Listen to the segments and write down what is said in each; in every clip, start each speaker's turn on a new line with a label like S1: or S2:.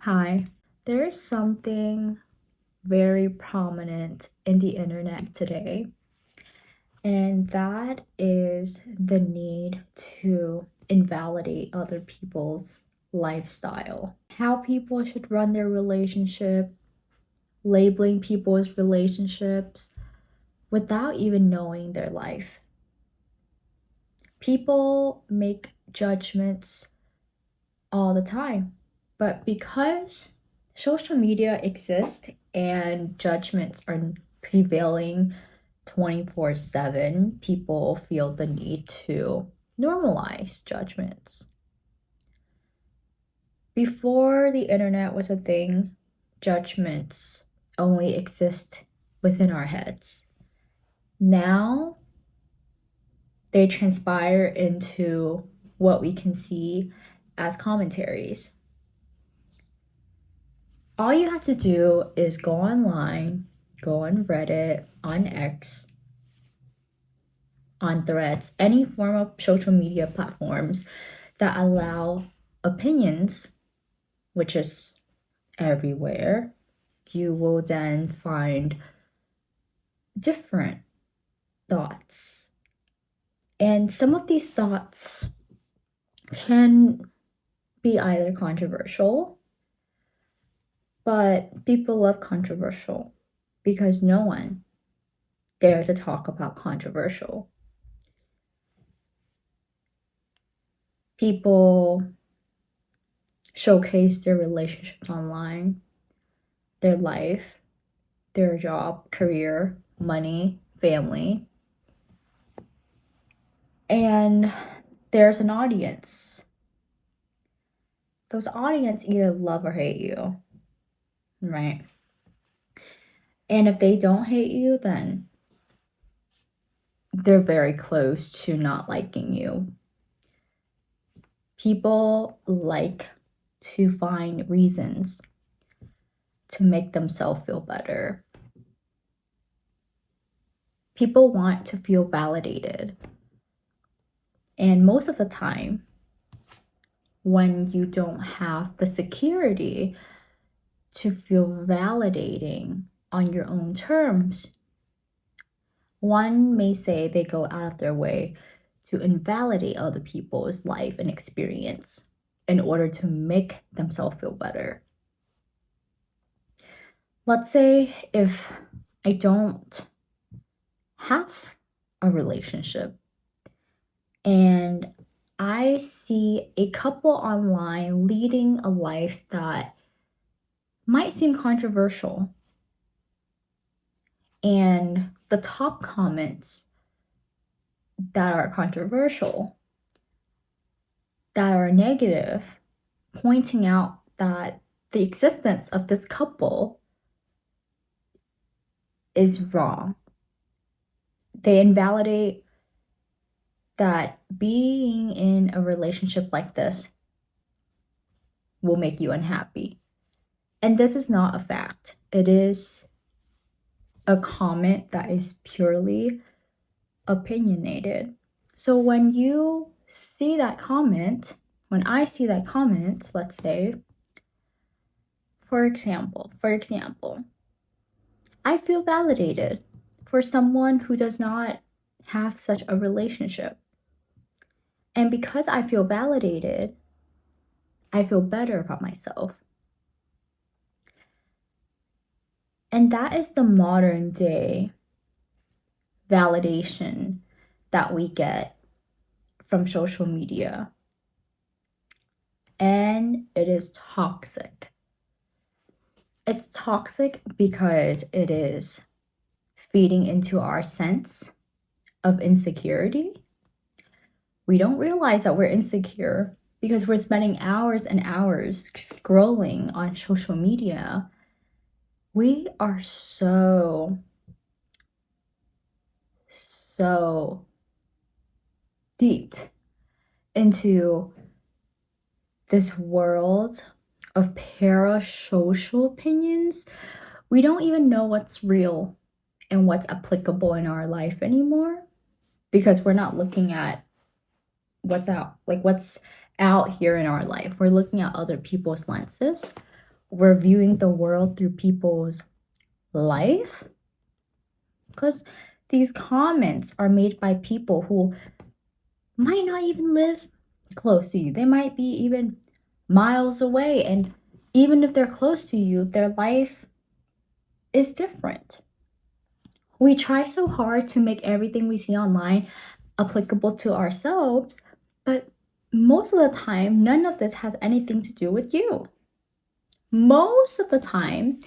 S1: Hi. There is something very prominent in the internet today, and that is the need to invalidate other people's lifestyle. How people should run their relationship, labeling people's relationships without even knowing their life. People make judgments all the time. But because social media exists and judgments are prevailing 24/7, people feel the need to normalize judgments. Before the internet was a thing, judgments only exist within our heads. Now they transpire into what we can see as commentaries. All you have to do is go online, go on Reddit, on X, on Threads, any form of social media platforms that allow opinions, which is everywhere. You will then find different thoughts. And some of these thoughts can be either controversial, but people love controversial because no one dare to talk about controversial. People showcase their relationships online, their life, their job, career, money, family, and there's an audience. Those audience either love or hate you, right? And if they don't hate you, then they're very close to not liking you. People like to find reasons to make themselves feel better. People want to feel validated. And most of the time, when you don't have the security to feel validating on your own terms, one may say they go out of their way to invalidate other people's life and experience in order to make themselves feel better. Let's say if I don't have a relationship and I see a couple online leading a life that might seem controversial, and the top comments that are controversial, that are negative, pointing out that the existence of this couple is wrong. They invalidate that being in a relationship like this will make you unhappy. And this is not a fact. It is a comment that is purely opinionated. So when you see that comment, when I see that comment, let's say, for example, I feel validated for someone who does not have such a relationship. And because I feel validated, I feel better about myself. And that is the modern day validation that we get from social media. And it is toxic. It's toxic because it is feeding into our sense of insecurity. We don't realize that we're insecure because we're spending hours and hours scrolling on social media. We are so deep into this world of parasocial opinions. We don't even know what's real and what's applicable in our life anymore because we're not looking at what's out, like what's out here in our life. We're looking at other people's lenses. We're viewing the world through people's life. Because these comments are made by people who might not even live close to you. They might be even miles away. And even if they're close to you, their life is different. We try so hard to make everything we see online applicable to ourselves, but most of the time, none of this has anything to do with you. Most of the time,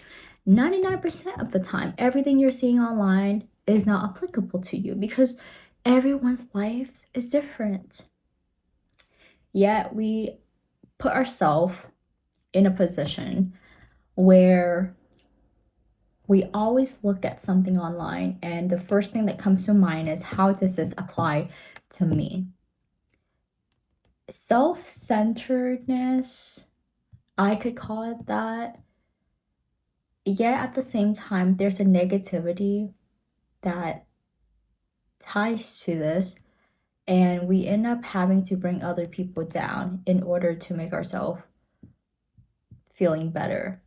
S1: 99% of the time, everything you're seeing online is not applicable to you because everyone's life is different. Yet we put ourselves in a position where we always look at something online and the first thing that comes to mind is, how does this apply to me? Self-centeredness, I could call it that. Yet at the same time, there's a negativity that ties to this, and we end up having to bring other people down in order to make ourselves feeling better.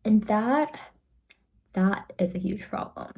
S1: And that is a huge problem.